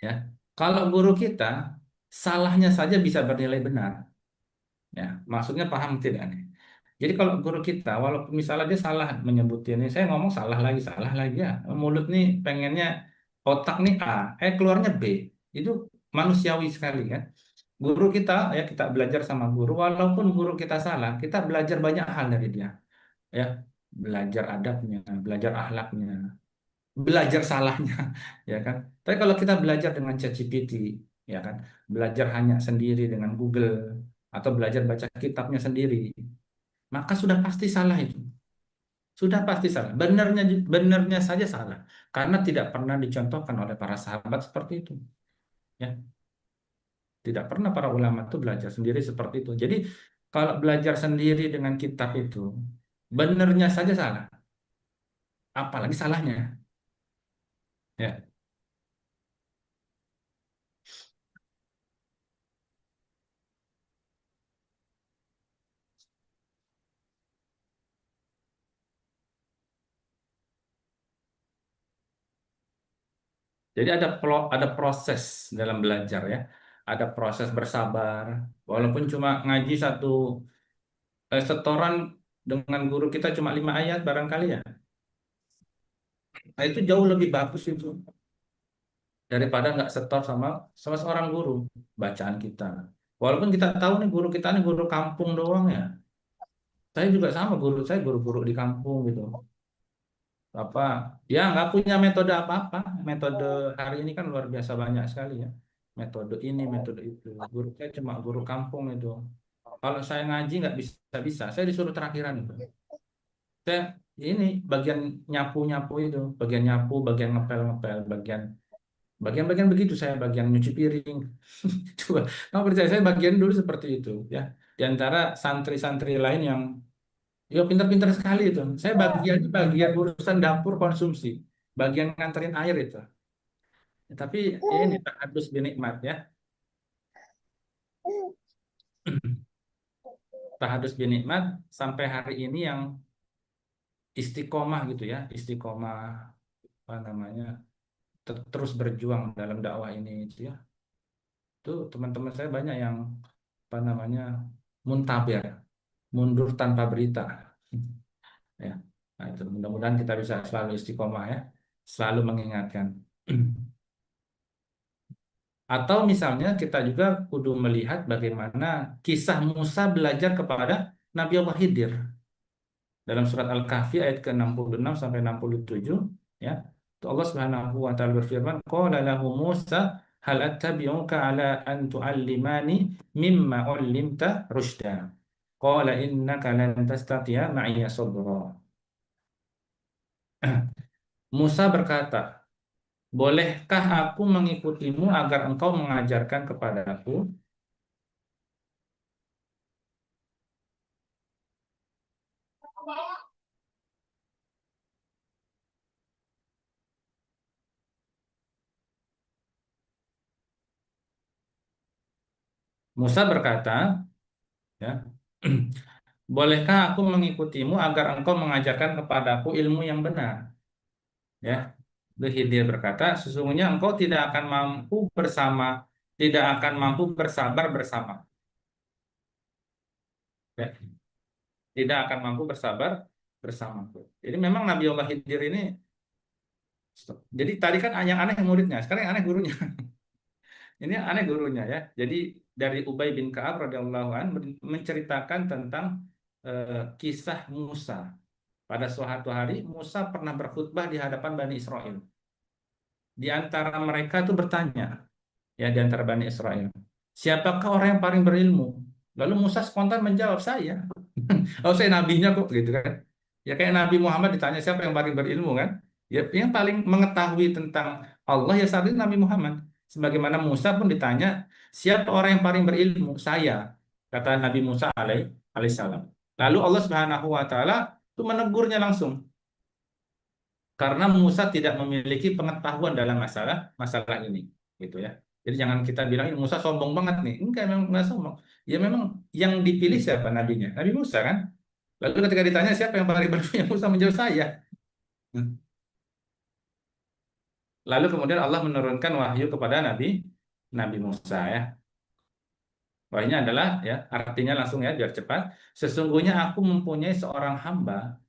ya. Kalau guru kita salahnya saja bisa bernilai benar, ya. Maksudnya paham tidak nih? Jadi kalau guru kita, walaupun misalnya dia salah menyebut ini, saya ngomong salah lagi ya. Mulut nih pengennya otak nih A, keluarnya B. Itu manusiawi sekali kan. Guru kita ya kita belajar sama guru, walaupun guru kita salah, kita belajar banyak hal dari dia. Ya, belajar adabnya, belajar akhlaknya, belajar salahnya, ya kan. Tapi kalau kita belajar dengan ChatGPT, ya kan, belajar hanya sendiri dengan Google atau belajar baca kitabnya sendiri, maka sudah pasti salah itu. Sudah pasti salah. Benernya saja salah. Karena tidak pernah dicontohkan oleh para sahabat seperti itu. Ya, tidak pernah para ulama itu belajar sendiri seperti itu. Jadi kalau belajar sendiri dengan kitab itu, benernya saja salah. Apalagi salahnya. Ya. Jadi ada proses dalam belajar ya. Ada proses bersabar. Walaupun cuma ngaji setoran dengan guru kita cuma 5 ayat barangkali ya. Nah itu jauh lebih bagus itu daripada nggak setor sama sama seorang guru bacaan kita. Walaupun kita tahu nih guru kita nih guru kampung doang ya. Saya juga sama guru saya guru-guru di kampung gitu. Apa ya nggak punya metode apa-apa. Metode hari ini kan luar biasa banyak sekali ya. Metode ini, metode itu. Guru saya cuma guru kampung itu. Kalau saya ngaji nggak bisa-bisa, saya disuruh terakhiran itu. Saya ini bagian nyapu-nyapu itu, bagian nyapu, bagian ngepel-ngepel, bagian begitu saya bagian nyuci piring. Coba, kamu percaya saya bagian dulu seperti itu ya. Di antara santri-santri lain yang ya pintar-pintar sekali itu. Saya bagian urusan dapur konsumsi, bagian nganterin air itu. Tapi ini tak harus dinikmat ya. Tak harus dinikmat sampai hari ini yang istiqomah gitu ya, istiqomah apa namanya terus berjuang dalam dakwah ini itu ya. Itu teman-teman saya banyak yang apa namanya muntaber, mundur tanpa berita. Ya. Nah, itu mudah-mudahan kita bisa selalu istiqomah ya, selalu mengingatkan. Atau misalnya kita juga kudu melihat bagaimana kisah Musa belajar kepada Nabi Allah Khidir dalam surat Al-Kahfi ayat ke-66 sampai 67 ya. Itu Allah Subhanahu wa taala berfirman, qala lahu Musa hal attabi'uka ala an tu'allimani mimma 'ullimta rusyda. Qala innaka lan tastati'a ma'iya sabra. Musa berkata, bolehkah aku mengikutimu agar engkau mengajarkan kepadaku? Musa berkata, ya, bolehkah aku mengikutimu agar engkau mengajarkan kepadaku ilmu yang benar? Ya, Khidir berkata, sesungguhnya engkau tidak akan mampu bersabar bersama. Ya, tidak akan mampu bersabar bersamaku. Jadi memang Nabi Allah Khidir ini, jadi tadi kan yang aneh muridnya, sekarang yang aneh gurunya. Ini aneh gurunya ya. Jadi dari Ubay bin Ka'ab radhiyallahu an menceritakan tentang kisah Musa. Pada suatu hari Musa pernah berkhutbah di hadapan Bani Israel. Di antara mereka itu bertanya, ya di antara Bani Israel, siapakah orang yang paling berilmu? Lalu Musa spontan menjawab, saya. Oh saya nabinya kok gitu kan. Ya kayak Nabi Muhammad ditanya siapa yang paling berilmu kan. Ya, yang paling mengetahui tentang Allah ya saat itu Nabi Muhammad. Sebagaimana Musa pun ditanya, siapa orang yang paling berilmu? Saya, kata Nabi Musa alaihissalam. Lalu Allah Subhanahu wa taala itu menegurnya langsung karena Musa tidak memiliki pengetahuan dalam masalah masalah ini, gitu ya. Jadi jangan kita bilang ini Musa sombong banget nih. Enggak, memang nggak sombong. Ya memang yang dipilih siapa nabinya? Nabi Musa kan. Lalu ketika ditanya siapa yang paling berilmu, Musa menjawab saya. Lalu kemudian Allah menurunkan wahyu kepada Nabi Nabi Musa ya. Wahyunya adalah ya artinya langsung ya biar cepat. Sesungguhnya aku mempunyai seorang hamba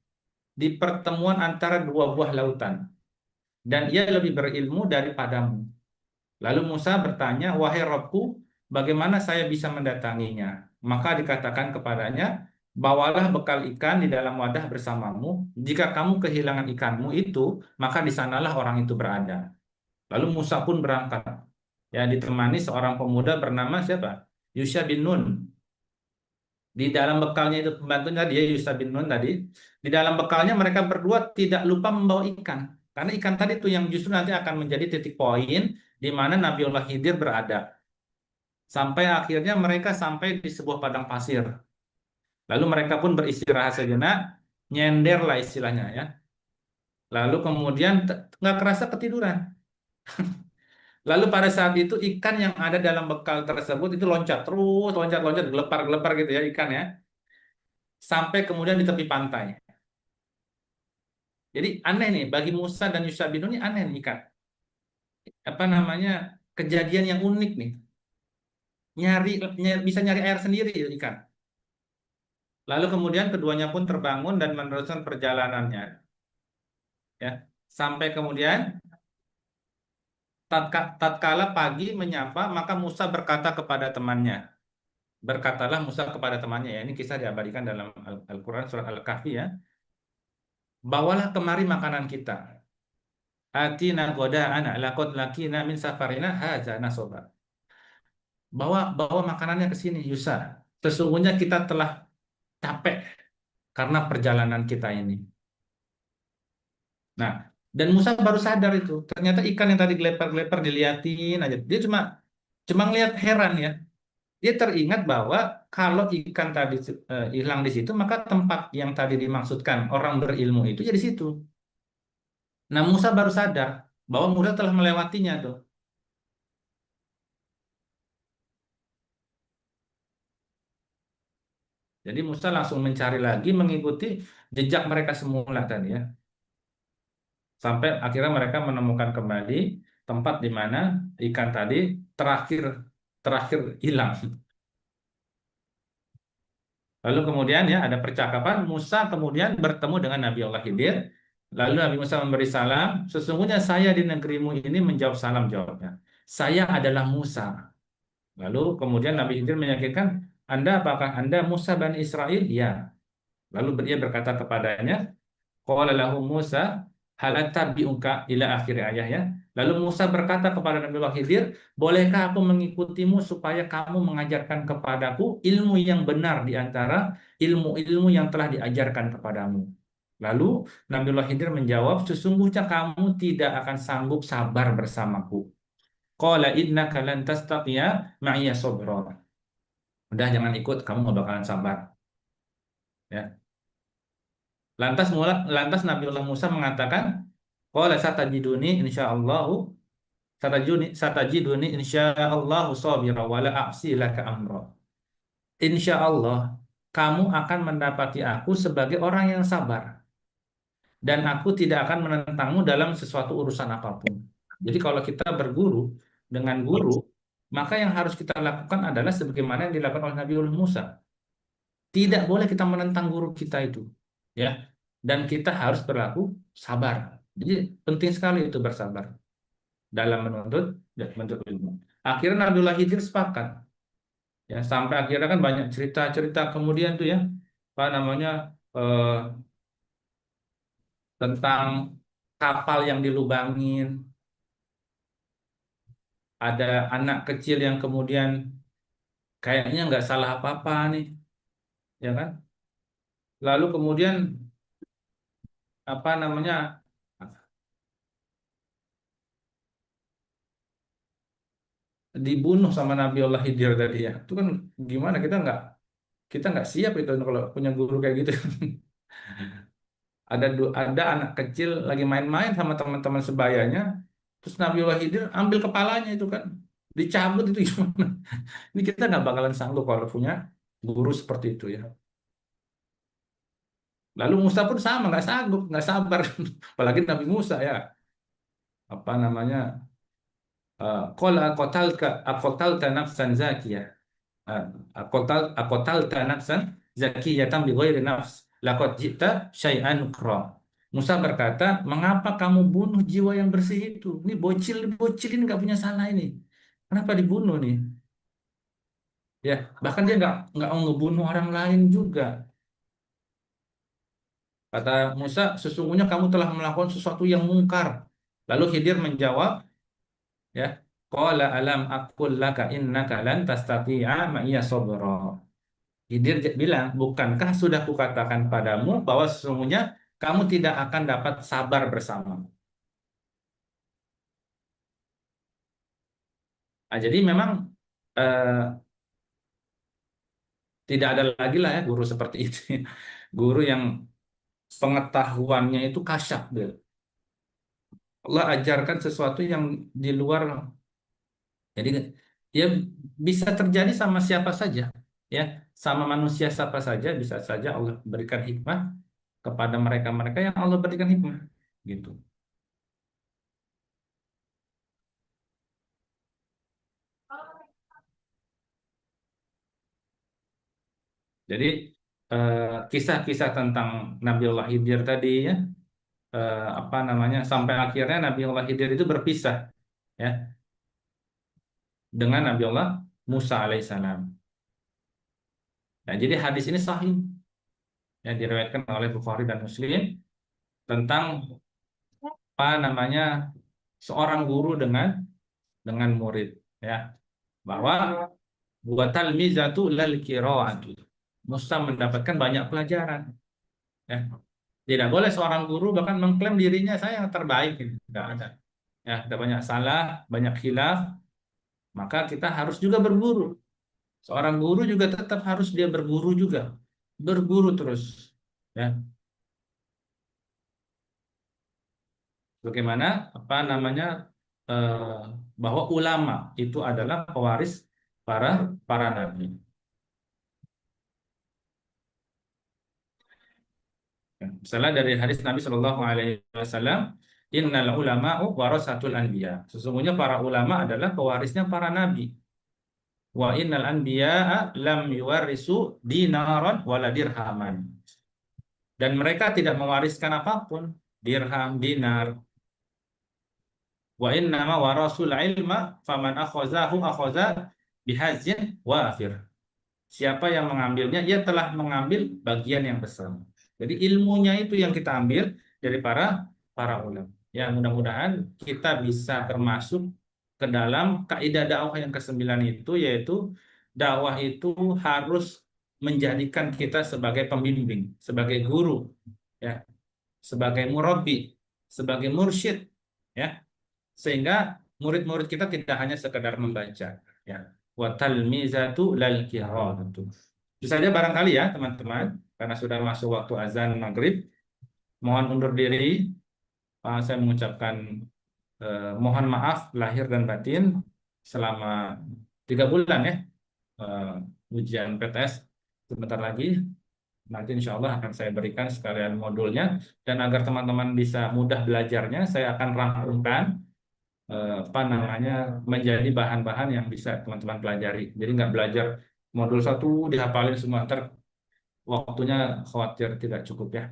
di pertemuan antara dua buah lautan dan ia lebih berilmu daripadamu. Lalu Musa bertanya, wahai Robku, bagaimana saya bisa mendatanginya? Maka dikatakan kepadanya, bawalah bekal ikan di dalam wadah bersamamu. Jika kamu kehilangan ikanmu itu, maka di sanalah orang itu berada. Lalu Musa pun berangkat. Ya, ditemani seorang pemuda bernama siapa? Yusha bin Nun. Di dalam bekalnya itu pembantunya dia Yusha bin Nun tadi. Di dalam bekalnya mereka berdua tidak lupa membawa ikan. Karena ikan tadi itu yang justru nanti akan menjadi titik poin di mana Nabiullah Khidir berada. Sampai akhirnya mereka sampai di sebuah padang pasir. Lalu mereka pun beristirahat sejenak, nyender lah istilahnya ya. Lalu kemudian nggak kerasa ketiduran. Lalu pada saat itu ikan yang ada dalam bekal tersebut itu loncat terus, loncat-loncat, gelepar-gelepar gitu ya ikan ya, sampai kemudian di tepi pantai. Jadi aneh nih, bagi Musa dan Yusha bin Nun ini aneh nih ikan. Apa namanya, kejadian yang unik nih. Bisa nyari air sendiri ya, ikan. Lalu kemudian keduanya pun terbangun dan meneruskan perjalanannya. Ya, sampai kemudian tatkala pagi menyapa, maka Musa berkata kepada temannya. Berkatalah Musa kepada temannya ya. Ini kisah diabadikan dalam Al-Quran surat Al-Kahfi ya. Bawalah kemari makanan kita. Atina goda'ana laqad lakina min safarina hadza nasoba. Bawa bawa makanannya ke sini Yusa. Sesungguhnya kita telah capek karena perjalanan kita ini. Nah, dan Musa baru sadar itu. Ternyata ikan yang tadi gelepar-gelepar diliatin aja. Dia cuma cuma ngeliat heran ya. Dia teringat bahwa kalau ikan tadi hilang di situ, maka tempat yang tadi dimaksudkan orang berilmu itu jadi situ. Nah, Musa baru sadar bahwa Musa telah melewatinya tuh. Jadi Musa langsung mencari lagi mengikuti jejak mereka semula tadi ya. Sampai akhirnya mereka menemukan kembali tempat di mana ikan tadi terakhir terakhir hilang. Lalu kemudian ya ada percakapan Musa kemudian bertemu dengan Nabi Allah Khidir. Lalu Nabi Musa memberi salam, sesungguhnya saya di negerimu ini menjawab salam jawabnya. Saya adalah Musa. Lalu kemudian Nabi Khidir meyakinkan, Anda apakah Anda Musa Bani Israel? Ya. Lalu dia berkata kepadanya, qala lahu Musa hal attabi'uka ila akhir ayah ya. Lalu Musa berkata kepada Nabi Allah Khidir, bolehkah aku mengikutimu supaya kamu mengajarkan kepadaku ilmu yang benar di antara ilmu-ilmu yang telah diajarkan kepadamu. Lalu Nabi Allah Khidir menjawab, sesungguhnya kamu tidak akan sanggup sabar bersamaku. Qala innaka lan tastati'a ma'iya sabra. Udah jangan ikut, kamu nggak bakalan sabar. Ya. Lantas Nabiullah Musa mengatakan, qala satajiduni insyaallahu satajiduni insyaallahu sabira wala a'si laka amra. Insya Allah kamu akan mendapati aku sebagai orang yang sabar dan aku tidak akan menentangmu dalam sesuatu urusan apapun. Jadi kalau kita berguru dengan guru, maka yang harus kita lakukan adalah sebagaimana yang dilakukan oleh Nabiullah Musa. Tidak boleh kita menentang guru kita itu, ya. Dan kita harus berlaku sabar. Jadi penting sekali itu bersabar dalam menuntut ilmu. Akhirnya Nabiullah Khidir sepakat, ya sampai akhirnya kan banyak cerita-cerita kemudian tuh ya, apa namanya eh, tentang kapal yang dilubangin, ada anak kecil yang kemudian kayaknya nggak salah apa-apa nih, ya kan? Lalu kemudian apa namanya dibunuh sama Nabiullah Khidir tadi ya. Itu kan gimana, kita nggak siap itu kalau punya guru kayak gitu. Ada anak kecil lagi main-main sama teman-teman sebayanya, terus Nabiullah Khidir ambil kepalanya itu kan, dicabut itu gimana? Ini kita nggak bakalan sanggup kalau punya guru seperti itu ya. Lalu Musa pun sama, nggak sanggup, nggak sabar, apalagi Nabi Musa ya, apa namanya? Qala aqtalta nafsan zakiyah. Ah, aqtalta nafsan zakiyatan bighairi nafs. Laqad ji'ta syai'an nukra. Musa berkata, mengapa kamu bunuh jiwa yang bersih itu? Ini bocil, bocil ini nggak punya salah ini. Kenapa dibunuh nih? Ya, bahkan dia nggak mau ngebunuh orang lain juga. Kata Musa, sesungguhnya kamu telah melakukan sesuatu yang mungkar. Lalu Khidir menjawab, ya, qala alam aqul laka innaka lan tastati'a ma'iya sabra. Khidir bilang, bukankah sudah kukatakan padamu bahwa sesungguhnya kamu tidak akan dapat sabar bersama. Nah, jadi memang eh, tidak ada lagi lah ya guru seperti itu. Guru yang pengetahuannya itu kasyaf. Allah ajarkan sesuatu yang di luar. Jadi ya bisa terjadi sama siapa saja, ya, sama manusia siapa saja bisa saja Allah berikan hikmah kepada mereka-mereka yang Allah berikan hikmah, gitu. Jadi eh, kisah-kisah tentang Nabiullah Khidir tadi ya, apa namanya, sampai akhirnya Nabiullah Khidir itu berpisah ya dengan Nabiullah Musa alaihissalam. Nah, jadi hadis ini sahih yang diriwayatkan oleh Bukhari dan Muslim tentang apa namanya seorang guru dengan murid ya, bahwa buatal mizatu lal qiraatu. Musa mendapatkan banyak pelajaran ya. Tidak boleh seorang guru bahkan mengklaim dirinya saya yang terbaik, gitu. Tidak ada. Ya, ada banyak salah, banyak khilaf, maka kita harus juga berguru. Seorang guru juga tetap harus dia berguru juga. Berguru terus. Ya. Bagaimana apa namanya eh, bahwa ulama itu adalah pewaris para para nabi. Ya, misalnya dari hadis Nabi Shallallahu Alaihi Wasallam, Innal ulama'u warasatul anbiya. Sesungguhnya para ulama adalah pewarisnya para nabi. Wa innal anbiya'a lam yuwarisu dinaran wala dirhaman. Dan mereka tidak mewariskan apapun, dirham, dinar. Wa innama warasul ilma faman akhazahu akhaza bihazin wafir. Siapa yang mengambilnya, ia telah mengambil bagian yang besar. Jadi ilmunya itu yang kita ambil dari para ulama. Ya, mudah-mudahan kita bisa termasuk ke dalam kaidah dakwah yang kesembilan itu, yaitu dakwah itu harus menjadikan kita sebagai pembimbing, sebagai guru, ya, sebagai murabbi, sebagai mursyid, ya, sehingga murid-murid kita tidak hanya sekedar membaca, ya. Wa talmizatu lal qiraatu. Itu saja barangkali ya teman-teman, karena sudah masuk waktu azan maghrib. Mohon undur diri. Saya mengucapkan mohon maaf lahir dan batin selama 3 bulan ya, ujian PTS sebentar lagi. Nanti insya Allah akan saya berikan sekalian modulnya, dan agar teman-teman bisa mudah belajarnya, saya akan rangkumkan apa namanya menjadi bahan-bahan yang bisa teman-teman pelajari. Jadi nggak belajar modul 1 dihafalin semua, ntar waktunya khawatir tidak cukup ya.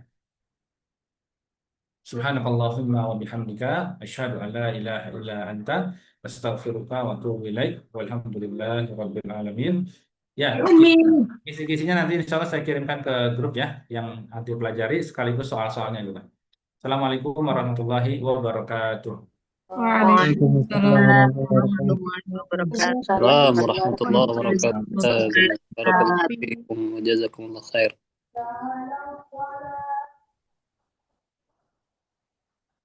Subhanakallahumma wa bihamdika asyhadu an la ilaha illa anta astaghfiruka wa atubu ilaik walhamdulillahi rabbil alamin. Ya, kisi-kisinya nanti insya Allah saya kirimkan ke grup ya, yang nanti pelajari sekaligus soal-soalnya juga. Assalamualaikum warahmatullahi wabarakatuh. Waalaikumsalam Waalaikumsalam warahmatullahi wabarakatuh. Salam warahmatullahi wabarakatuh. Barakallahu fiikum wa jazakumullah khair.